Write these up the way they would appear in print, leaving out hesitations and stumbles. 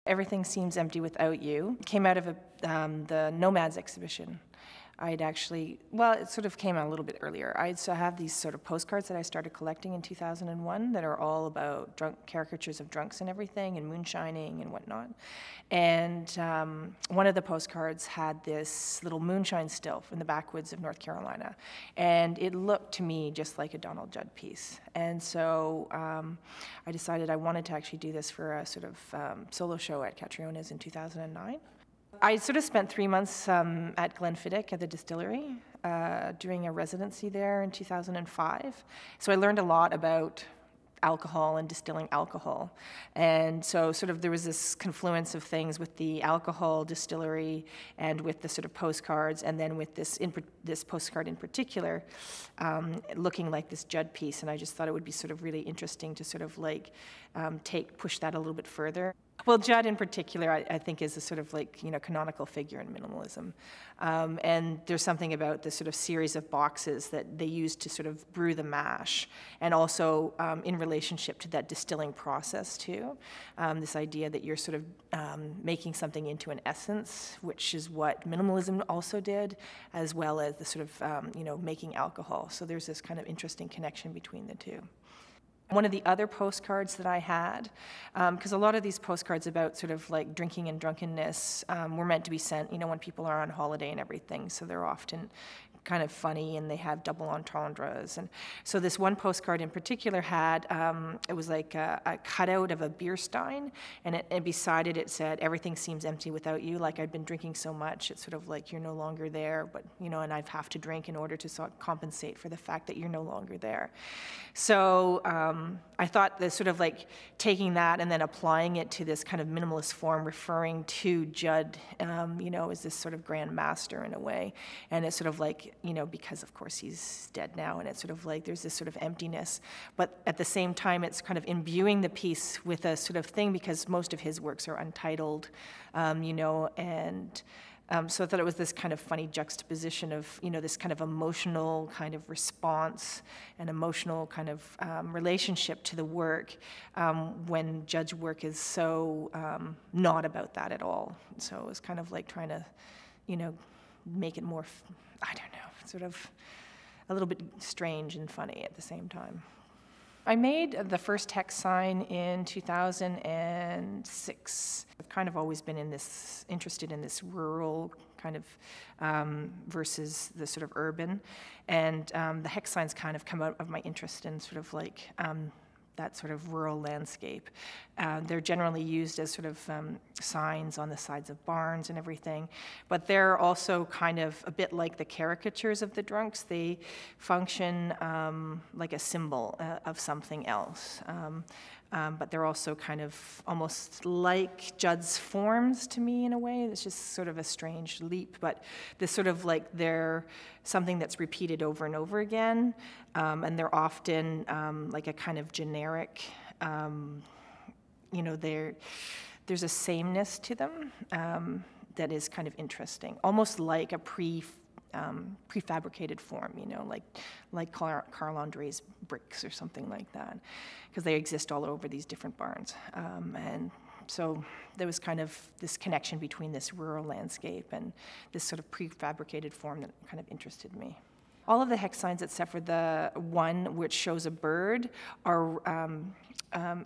Everything Seems Empty Without You. It came out of the Nomads exhibition. I'd actually, well, it sort of came out a little bit earlier. I have these sort of postcards that I started collecting in 2001 that are all about caricatures of drunks and everything, and moonshining and whatnot. And one of the postcards had this little moonshine still in the backwoods of North Carolina. And it looked to me just like a Donald Judd piece. And so I decided I wanted to actually do this for a sort of solo show at Catriona's in 2009. I sort of spent 3 months at Glenfiddich at the distillery doing a residency there in 2005. So I learned a lot about alcohol and distilling alcohol. And so sort of there was this confluence of things with the alcohol distillery and with the sort of postcards, and then with this postcard in particular, looking like this Judd piece. And I just thought it would be sort of really interesting to sort of like push that a little bit further. Well, Judd in particular, I think, is a sort of like, canonical figure in minimalism. And there's something about this sort of series of boxes that they use to sort of brew the mash, and also in relationship to that distilling process too. This idea that you're sort of making something into an essence, which is what minimalism also did, as well as the sort of, making alcohol. So there's this kind of interesting connection between the two. One of the other postcards that I had, because a lot of these postcards about sort of like drinking and drunkenness were meant to be sent, when people are on holiday and everything, so they're often kind of funny and they have double entendres. And so this one postcard in particular had, it was like a cutout of a beer stein, and beside it it said, "Everything seems empty without you," like I'd been drinking so much, it's sort of like you're no longer there, but, and I have to drink in order to sort of compensate for the fact that you're no longer there. So I thought that sort of like taking that and then applying it to this kind of minimalist form, referring to Judd, as this sort of grand master in a way, and it's sort of like, because of course he's dead now, and it's sort of like there's this sort of emptiness, but at the same time it's kind of imbuing the piece with a sort of thing, because most of his works are untitled, and so I thought it was this kind of funny juxtaposition of, this kind of emotional kind of response and emotional kind of relationship to the work, when Judd's work is so not about that at all. So it was kind of like trying to, make it more, I don't know, sort of a little bit strange and funny at the same time. I made the first hex sign in 2006. I've kind of always been interested in this rural kind of versus the sort of urban, and the hex signs kind of come out of my interest in sort of like that sort of rural landscape. They're generally used as sort of signs on the sides of barns and everything, but they're also kind of a bit like the caricatures of the drunks. They function like a symbol of something else. But they're also kind of almost like Judd's forms to me in a way. It's just sort of a strange leap, but this sort of like they're something that's repeated over and over again, and they're often like a kind of generic, there's a sameness to them that is kind of interesting, almost like a prefabricated form, like Carl Andre's bricks or something like that, because they exist all over these different barns. And so there was kind of this connection between this rural landscape and this sort of prefabricated form that kind of interested me. All of the hex signs, except for the one which shows a bird, are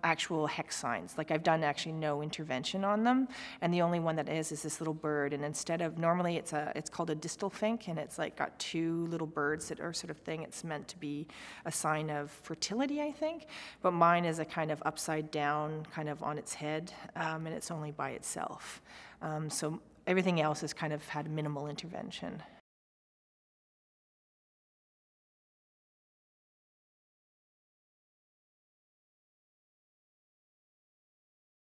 actual hex signs. Like I've done actually no intervention on them, and the only one that is this little bird. And instead of, normally it's called a distelfink, and it's like got two little birds that are sort of thing. It's meant to be a sign of fertility, I think. But mine is a kind of upside down, kind of on its head, and it's only by itself. So everything else has kind of had minimal intervention.